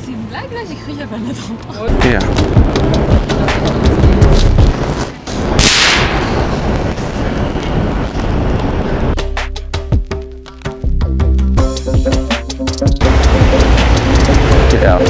C'est une blague là, j'ai cru qu'il y avait un autre endroit. Yeah. Get out.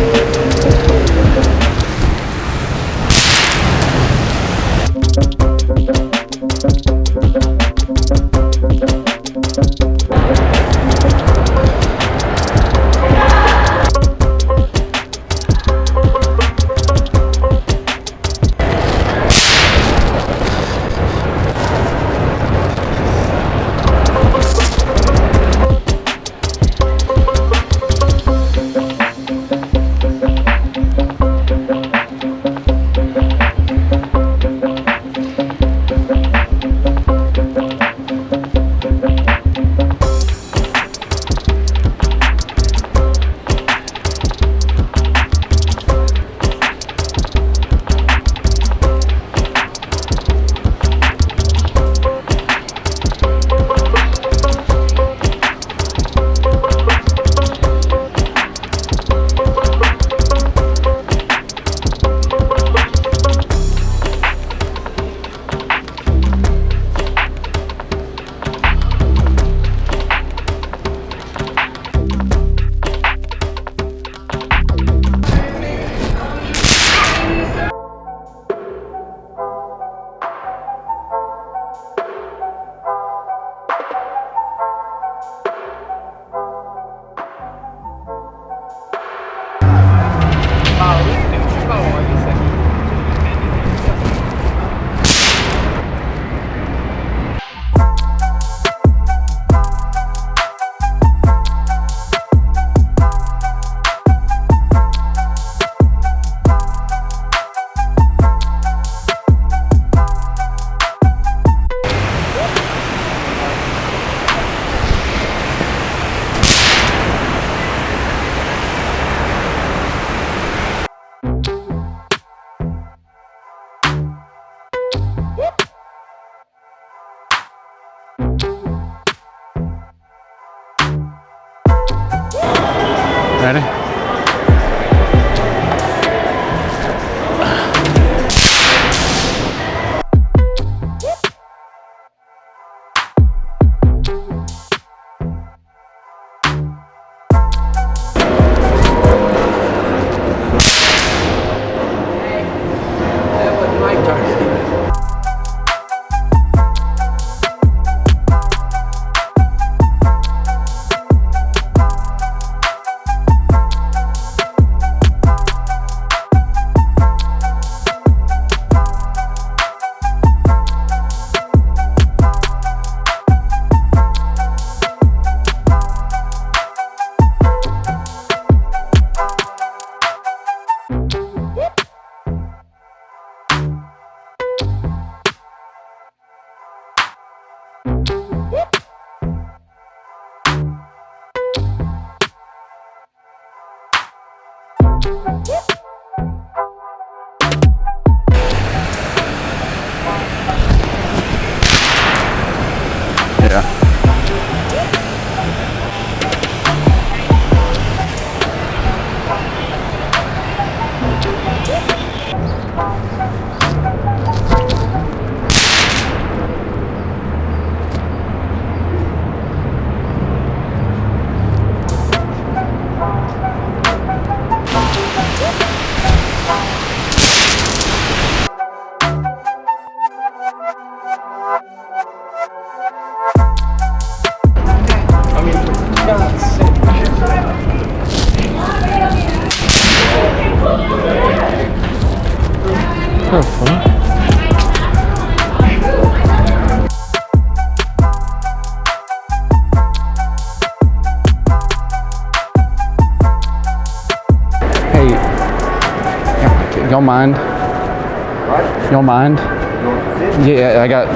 Y'all mind? What? Y'all mind? You want to sit? Yeah, I got.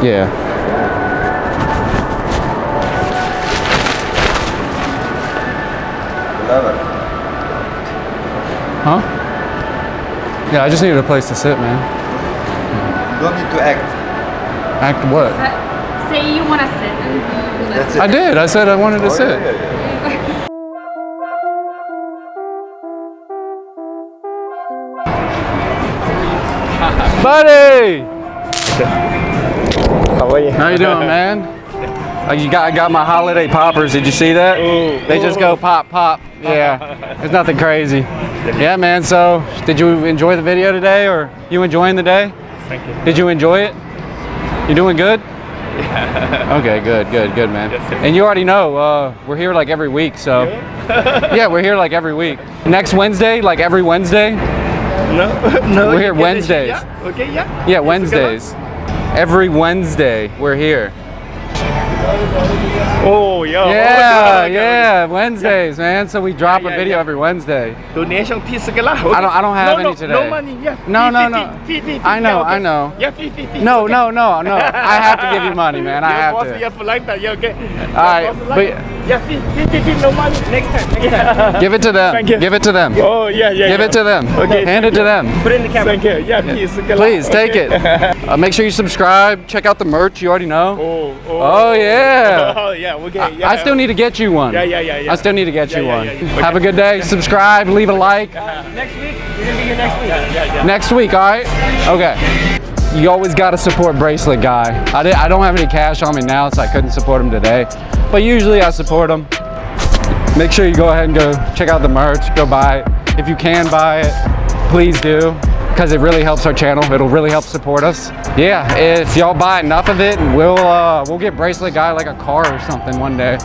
Yeah. Love it. Huh? Yeah, I just needed a place to sit, man. You don't need to act. Act what? Say you want to sit and do that. That's it. I did. I said I wanted to sit. Yeah. Buddy! How are you? How you doing, man? I got my holiday poppers. Did you see that? Ooh. They just go pop, pop. Yeah, it's nothing crazy. Yeah, man. So, did you enjoy the video today, or you enjoying the day? Thank you. Did you enjoy it? You doing good? Yeah. Okay, good, man. Yes, sir. And you already know we're here like every week, so yeah, we're here like every week. Next Wednesday, like every Wednesday. No. We're here Wednesdays. Yeah. Okay, yeah. Yeah, Wednesdays. Every Wednesday, we're here. Oh, yeah. Yeah, Wednesdays, man. So we drop a video every Wednesday. Donation fee segala. I don't have any today. No money. Yeah. No. Fee. I know. Yeah, fee. No. I have to give you money, man. I have to. Yeah, for like that. Yeah, okay. All right, but yeah, fee. No money. Next time. give it to them. Thank you. Give it to them. Oh, yeah. Give it to them. Okay. Hand it to them. Put it in the camera. Thank you. Yeah, Please take it. Make sure you subscribe. Check out the merch. You already know. Oh, yeah. Oh, yeah. Okay. Yeah. I still need to get you one. Yeah. I still need to get you one. Okay. Have a good day. Subscribe. Leave a like. Next week. We're gonna be here next week. Yeah. Next week, all right? Okay. You always got to support Bracelet Guy. I don't have any cash on me now, so I couldn't support him today. But usually I support him. Make sure you go ahead and go check out the merch. Go buy it. If you can buy it, please do, because it really helps our channel. It'll really help support us. Yeah, if y'all buy enough of it, we'll get Bracelet Guy like a car or something one day.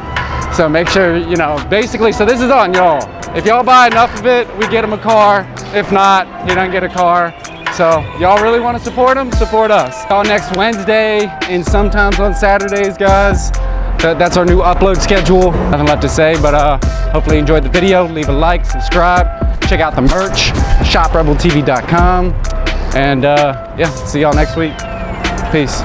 So make sure, you know, basically, so this is on y'all. If y'all buy enough of it, we get him a car. If not, he doesn't get a car. So y'all really want to support him? Support us. All next Wednesday and sometimes on Saturdays, guys. That's our new upload schedule. Nothing left to say, but hopefully you enjoyed the video. Leave a like, subscribe, check out the merch, shop RebelTV.com. And yeah, see y'all next week. Peace.